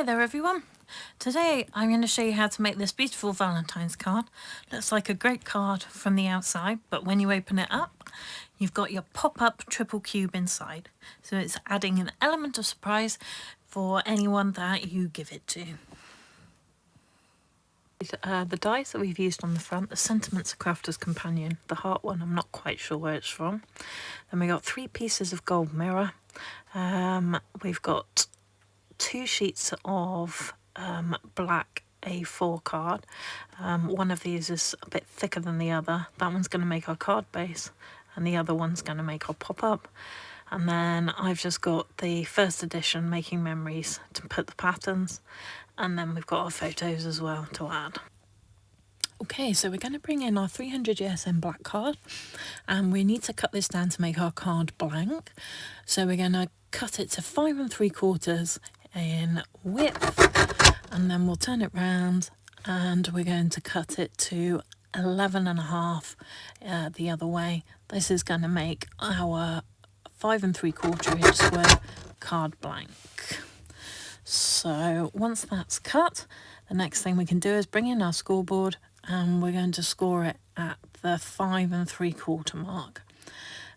Hi there everyone. Today I'm going to show you how to make this beautiful Valentine's card. Looks like a great card from the outside, but when you open it up, you've got your pop-up triple cube inside. So it's adding an element of surprise for anyone that you give it to. The dies that we've used on the front, the Sentiments of Crafter's Companion, the heart one, I'm not quite sure where it's from. Then we got 3 pieces of gold mirror. We've got 2 sheets of black A4 card. One of these is a bit thicker than the other. That one's going to make our card base and the other one's going to make our pop-up. And then I've just got the first edition Making Memories to put the patterns, and then we've got our photos as well to add. Okay, so we're going to bring in our 300 GSM black card, and we need to cut this down to make our card blank. So we're going to cut it to 5 3/4 in width, and then we'll turn it round and we're going to cut it to 11 1/2 the other way. This is going to make our 5 3/4 inch square card blank. So once that's cut, the next thing we can do is bring in our scoreboard, and we're going to score it at the 5 3/4 mark.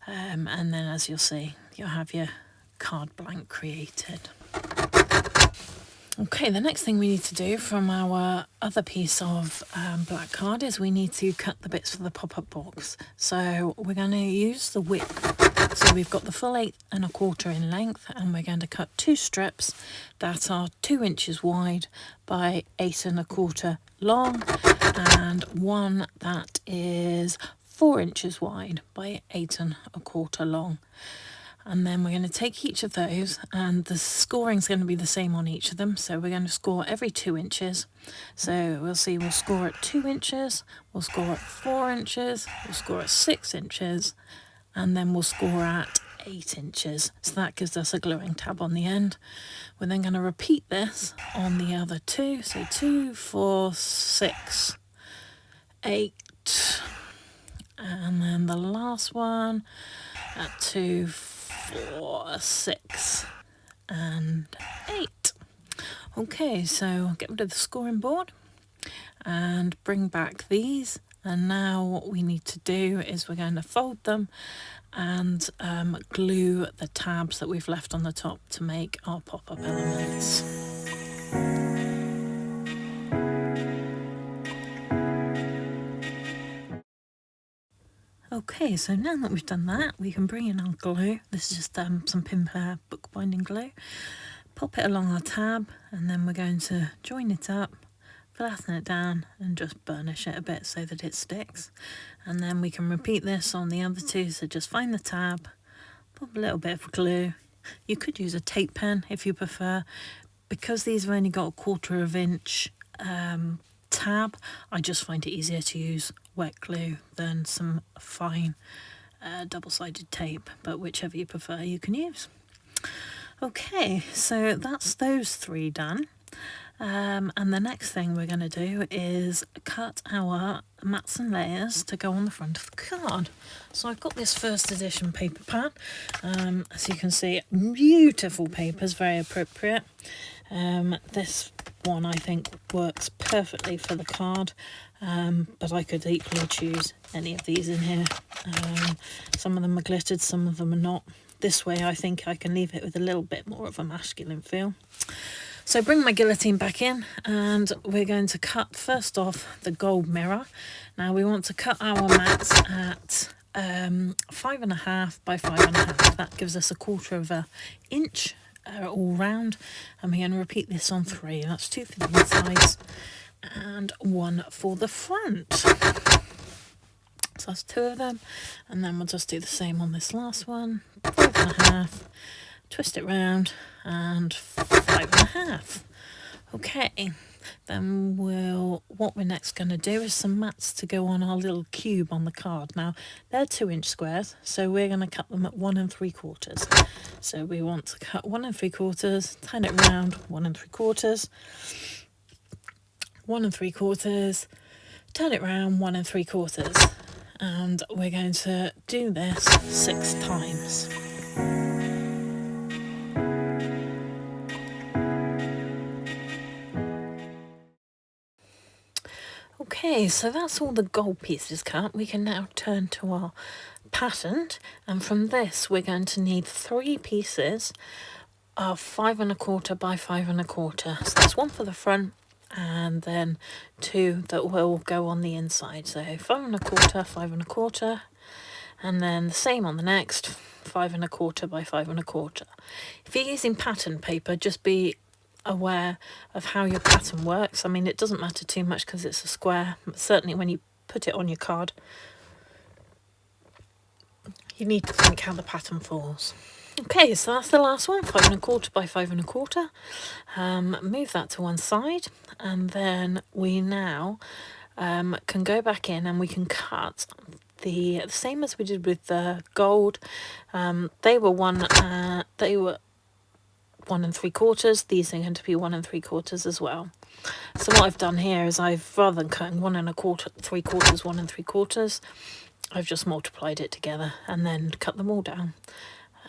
And then, as you'll see, you'll have your card blank created. Okay, the next thing we need to do from our other piece of black card is we need to cut the bits for the pop-up box. So we're going to use the width. So we've got the full 8 1/4 in length, and we're going to cut 2 strips that are 2 inches wide by 8 1/4 long, and one that is 4 inches wide by 8 1/4 long. And then we're going to take each of those, and the scoring is going to be the same on each of them. So we're going to score every 2 inches. So we'll see, we'll score at 2 inches, we'll score at 4 inches, we'll score at 6 inches, and then we'll score at 8 inches. So that gives us a gluing tab on the end. We're then going to repeat this on the other 2. So 2, 4, 6, 8. And then the last one at 2, 4, 6, and 8. Okay, so get rid of the scoring board and bring back these. And now what we need to do is we're going to fold them and glue the tabs that we've left on the top to make our pop-up elements. Okay, so now that we've done that, we can bring in our glue. This is just some Pimper bookbinding glue. Pop it along our tab, and then we're going to join it up, flatten it down, and just burnish it a bit so that it sticks. And then we can repeat this on the other 2, so just find the tab, pop a little bit of glue. You could use a tape pen if you prefer. Because these have only got a 1/4 inch tab, I just find it easier to use wet glue than some fine double-sided tape, but whichever you prefer you can use. Okay, so that's those 3 done. And the next thing we're going to do is cut our mats and layers to go on the front of the card. So I've got this first edition paper pad. As you can see, beautiful papers, very appropriate. This one I think works perfectly for the card, but I could equally choose any of these in here. Some of them are glittered, some of them are not. This way I think I can leave it with a little bit more of a masculine feel. So bring my guillotine back in, and we're going to cut first off the gold mirror. Now we want to cut our mats at 5 1/2 by 5 1/2. That gives us a 1/4 inch all round, and we're going to repeat this on 3. That's 2 for the insides and 1 for the front. So that's 2 of them, and then we'll just do the same on this last one. 5 1/2, twist it round, and 5 1/2. Okay, then what we're next going to do is some mats to go on our little cube on the card. Now they're 2 inch squares, so we're going to cut them at 1 3/4. So we want to cut 1 3/4, turn it round, 1 3/4, 1 3/4, turn it round, 1 3/4, and we're going to do this 6 times. Okay, so that's all the gold pieces cut. We can now turn to our pattern, and from this we're going to need 3 pieces of 5 1/4 by 5 1/4. So there's one for the front and then 2 that will go on the inside. So 5 1/4, 5 1/4, and then the same on the next, 5 1/4 by 5 1/4. If you're using pattern paper, just be aware of how your pattern works. I mean, it doesn't matter too much because it's a square, but certainly when you put it on your card, you need to think how the pattern falls. Okay, so that's the last one, 5 1/4 by 5 1/4. Move that to one side, and then we now can go back in and we can cut the same as we did with the gold. They were 1 1 3/4. These are going to be 1 3/4 as well. So what I've done here is rather than cutting 1 1/4, 3/4, 1 3/4, I've just multiplied it together and then cut them all down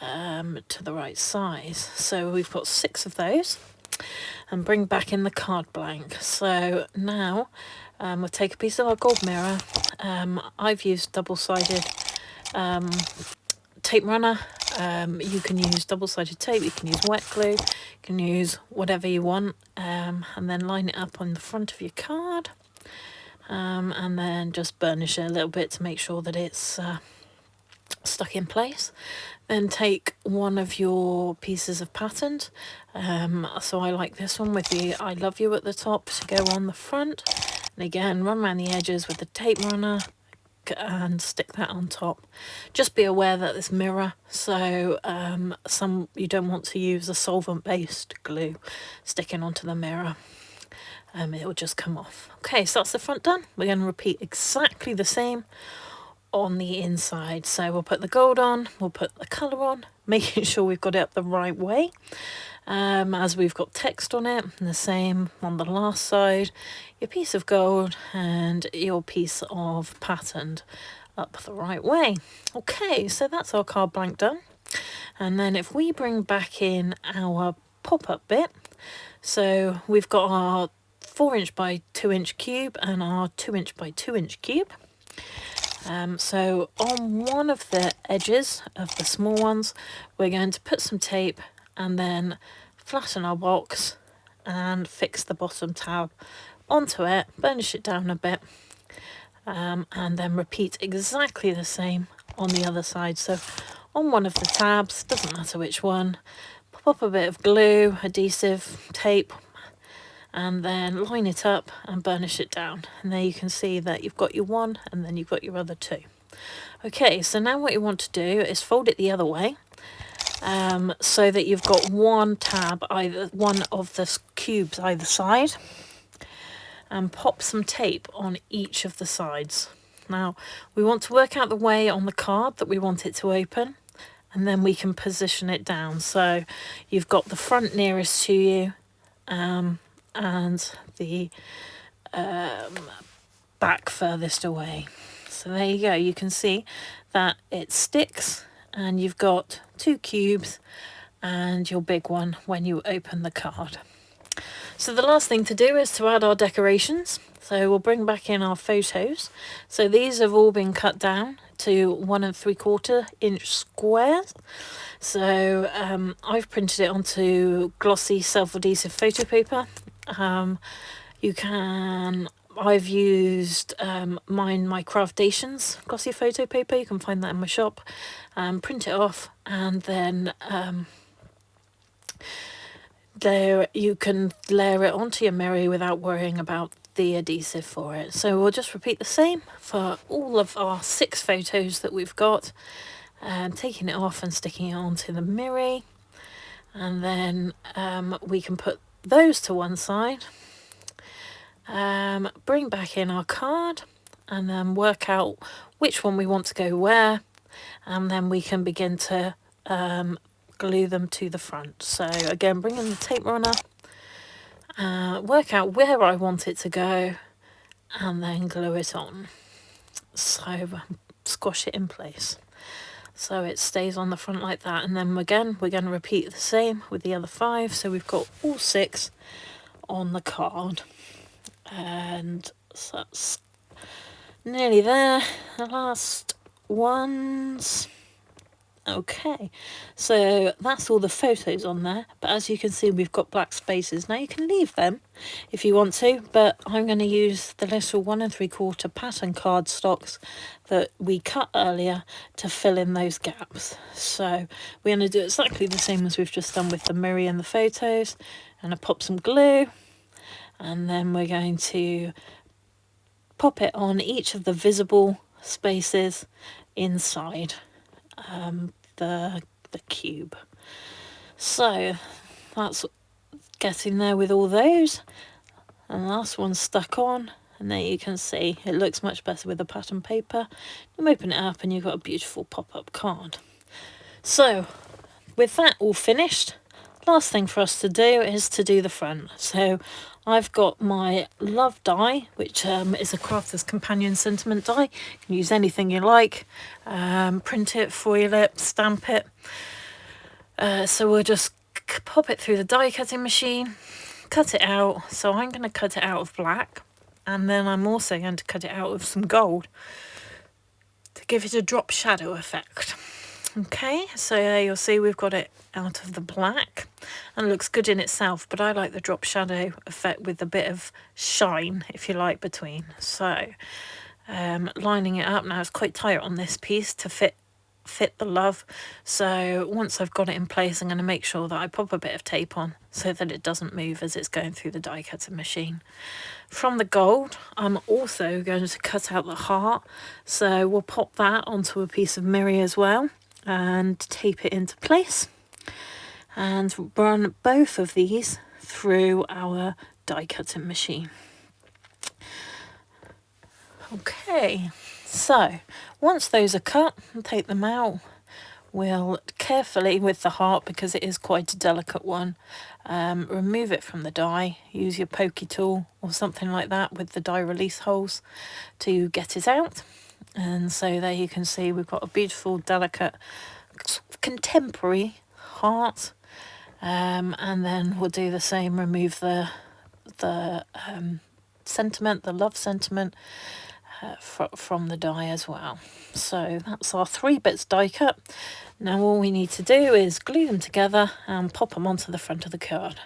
to the right size. So we've got 6 of those, and bring back in the card blank. So now we'll take a piece of our gold mirror. I've used double-sided tape runner. You can use double-sided tape, you can use wet glue, you can use whatever you want, and then line it up on the front of your card, and then just burnish it a little bit to make sure that it's stuck in place. Then take one of your pieces of pattern. So I like this one with the I love you at the top to go on the front, and again run around the edges with the tape runner and stick that on top. Just be aware that this mirror, so you don't want to use a solvent based glue sticking onto the mirror. It will just come off. Okay, so that's the front done. We're going to repeat exactly the same on the inside. So we'll put the gold on, we'll put the colour on, making sure we've got it up the right way, as we've got text on it, and the same on the last side, your piece of gold and your piece of patterned up the right way. Okay, so that's our card blank done. And then if we bring back in our pop-up bit, so we've got our 4" by 2" cube and our 2" by 2" cube. So on one of the edges of the small ones, we're going to put some tape and then flatten our box and fix the bottom tab onto it, burnish it down a bit, and then repeat exactly the same on the other side. So on one of the tabs, doesn't matter which one, pop up a bit of glue, adhesive, tape, and then line it up and burnish it down. And there you can see that you've got your one and then you've got your other 2. Okay, so now what you want to do is fold it the other way, so that you've got one tab, either one of the cubes either side, and pop some tape on each of the sides. Now we want to work out the way on the card that we want it to open, and then we can position it down. So you've got the front nearest to you, and the back furthest away. So there you go, you can see that it sticks, and you've got 2 cubes and your big one when you open the card. So the last thing to do is to add our decorations. So we'll bring back in our photos. So these have all been cut down to 1 3/4" squares. So I've printed it onto glossy self-adhesive photo paper. I've used my Craftations glossy photo paper. You can find that in my shop. Print it off, and then there you can layer it onto your mirror without worrying about the adhesive for it. So we'll just repeat the same for all of our 6 photos that we've got, taking it off and sticking it onto the mirror, and then we can put those to one side, bring back in our card, and then work out which one we want to go where, and then we can begin to glue them to the front. So again, bring in the tape runner, work out where I want it to go, and then glue it on. So squash it in place so it stays on the front like that. And then again, we're going to repeat the same with the other 5. So we've got all 6 on the card, and So that's nearly there. The last ones. Okay, so that's all the photos on there, but as you can see we've got black spaces. Now you can leave them if you want to, but I'm going to use the little 1 3/4 pattern cardstocks that we cut earlier to fill in those gaps. So we're going to do exactly the same as we've just done with the mirror and the photos, and I pop some glue, and then we're going to pop it on each of the visible spaces inside the cube. So that's getting there with all those, and the last one's stuck on, and there you can see it looks much better with the pattern paper. You open it up and you've got a beautiful pop-up card. So with that all finished, last thing for us to do is to do the front. So I've got my love die, which is a Crafter's Companion sentiment die. You can use anything you like, print it, foil it, stamp it. So we'll just pop it through the die cutting machine, cut it out. So I'm going to cut it out of black, and then I'm also going to cut it out of some gold to give it a drop shadow effect. Okay, so you'll see we've got it out of the black, and it looks good in itself, but I like the drop shadow effect with a bit of shine, if you like, between. So lining it up now, it's quite tight on this piece to fit the love. So once I've got it in place, I'm going to make sure that I pop a bit of tape on so that it doesn't move as it's going through the die cutting machine. From the gold, I'm also going to cut out the heart, so we'll pop that onto a piece of mirror as well and tape it into place, and run both of these through our die cutting machine. Okay, so once those are cut, I'll take them out. We'll carefully, with the heart, because it is quite a delicate one, remove it from the die. Use your pokey tool or something like that with the die release holes to get it out. And so there you can see we've got a beautiful, delicate, contemporary heart. And then we'll do the same, remove the sentiment, the love sentiment, from the die as well. So that's our 3 bits die cut. Now all we need to do is glue them together and pop them onto the front of the card.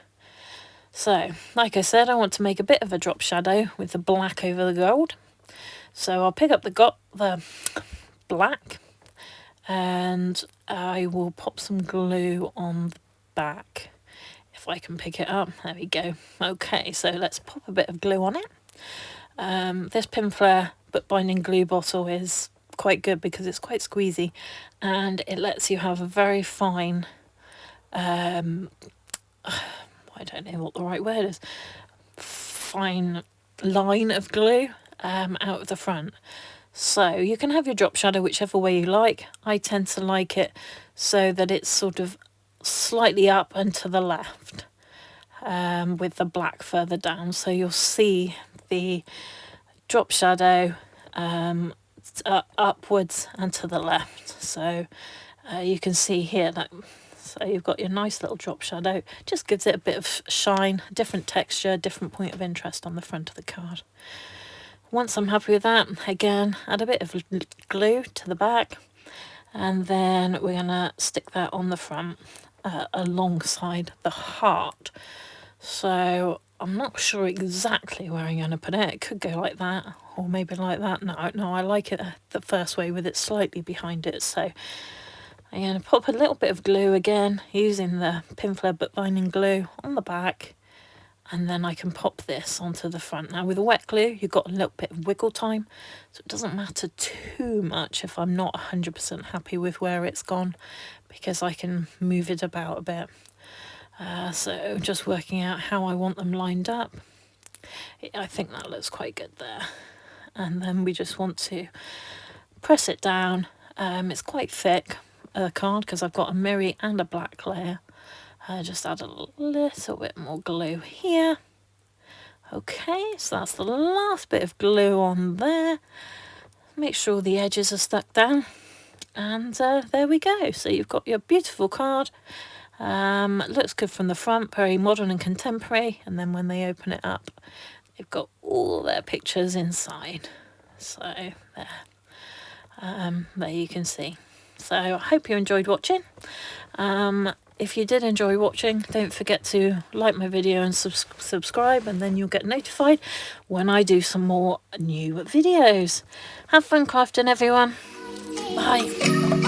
So like I said, I want to make a bit of a drop shadow with the black over the gold. So I'll pick up the black, and I will pop some glue on the back if I can pick it up. There we go. Okay, so let's pop a bit of glue on it. This Pinflair bookbinding glue bottle is quite good because it's quite squeezy, and it lets you have a very fine, I don't know what the right word is, fine line of glue out of the front. So you can have your drop shadow whichever way you like. I tend to like it so that it's sort of slightly up and to the left, with the black further down. So you'll see the drop shadow upwards and to the left. So you can see here that, so you've got your nice little drop shadow. Just gives it a bit of shine, different texture, different point of interest on the front of the card. Once I'm happy with that, again, add a bit of glue to the back, and then we're going to stick that on the front alongside the heart. So I'm not sure exactly where I'm going to put it. It could go like that, or maybe like that. No, I like it the first way with it slightly behind it. So I'm going to pop a little bit of glue again, using the Pinflair bookbinding glue on the back, and then I can pop this onto the front. Now with wet glue, you've got a little bit of wiggle time, so it doesn't matter too much if I'm not 100% happy with where it's gone, because I can move it about a bit. So just working out how I want them lined up. I think that looks quite good there. And then we just want to press it down. It's quite thick, card, because I've got a mirror and a black layer. Just add a little bit more glue here. Okay, so that's the last bit of glue on there. Make sure the edges are stuck down, and there we go. So you've got your beautiful card. Looks good from the front, very modern and contemporary, and then when they open it up, they've got all their pictures inside. So there you can see. So I hope you enjoyed watching. If you did enjoy watching, don't forget to like my video and subscribe, and then you'll get notified when I do some more new videos. Have fun crafting, everyone. Bye.